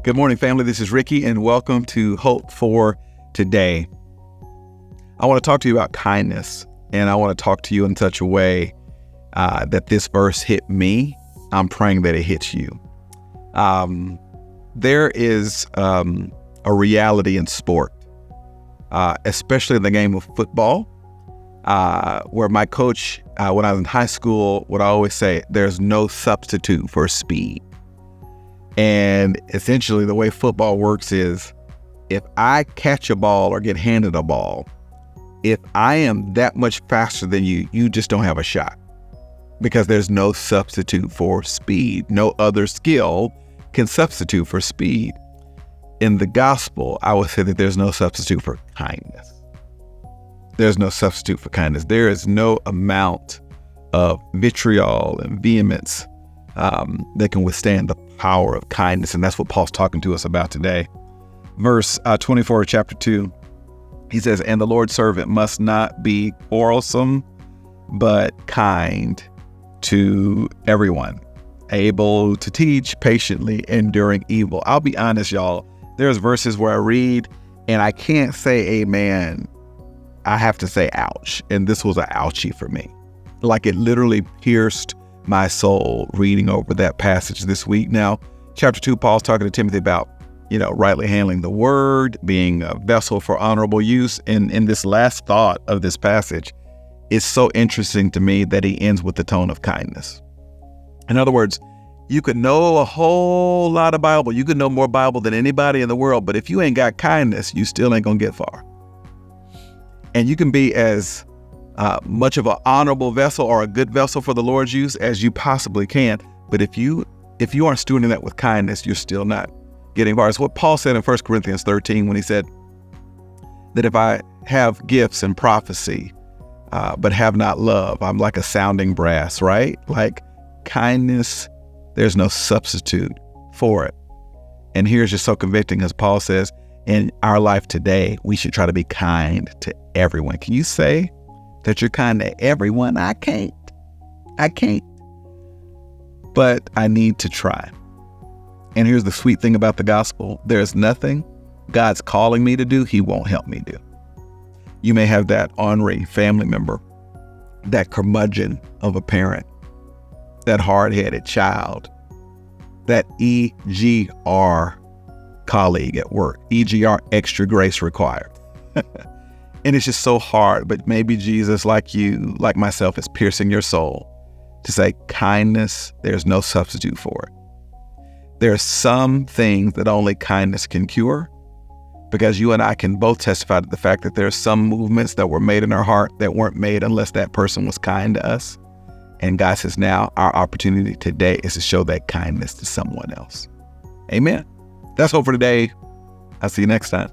Good morning, family. This is Ricky, and welcome to Hope for Today. I want to talk to you about kindness, and I want to talk to you in such a way that this verse hit me. I'm praying that it hits you. There is a reality in sport, especially in the game of football, where my coach, when I was in high school, would always say, there's no substitute for speed. And essentially the way football works is, if I catch a ball or get handed a ball, if I am that much faster than you, you just don't have a shot, because there's no substitute for speed. No other skill can substitute for speed. In the gospel, I would say that there's no substitute for kindness. There's no substitute for kindness. There is no amount of vitriol and vehemence that can withstand the power of kindness. And that's what Paul's talking to us about today. Verse 24 of chapter 2, he says, "And the Lord's servant must not be quarrelsome, but kind to everyone, able to teach, patiently enduring evil." I'll be honest, y'all. There's verses where I read and I can't say amen. I have to say ouch. And this was an ouchie for me. Like, it literally pierced my soul reading over that passage this week. Now, chapter 2, Paul's talking to Timothy about, rightly handling the word, being a vessel for honorable use. And in this last thought of this passage, it's so interesting to me that he ends with the tone of kindness. In other words, you could know a whole lot of Bible. You could know more Bible than anybody in the world. But if you ain't got kindness, you still ain't going to get far. And you can be as much of an honorable vessel or a good vessel for the Lord's use as you possibly can. But if you aren't stewarding that with kindness, you're still not getting far. It's what Paul said in 1 Corinthians 13 when he said that if I have gifts and prophecy, but have not love, I'm like a sounding brass, right? Like, kindness, there's no substitute for it. And here's just so convicting, as Paul says, in our life today, we should try to be kind to everyone. Can you say that you're kind to everyone? I can't. But I need to try. And here's the sweet thing about the gospel. There's nothing God's calling me to do he won't help me do. You may have that ornery family member, that curmudgeon of a parent, that hard-headed child, that EGR colleague at work, EGR, extra grace required. And it's just so hard, but maybe Jesus, like you, like myself, is piercing your soul to say, kindness, there's no substitute for it. There are some things that only kindness can cure, because you and I can both testify to the fact that there are some movements that were made in our heart that weren't made unless that person was kind to us. And God says, now our opportunity today is to show that kindness to someone else. Amen. That's hope for today. I'll see you next time.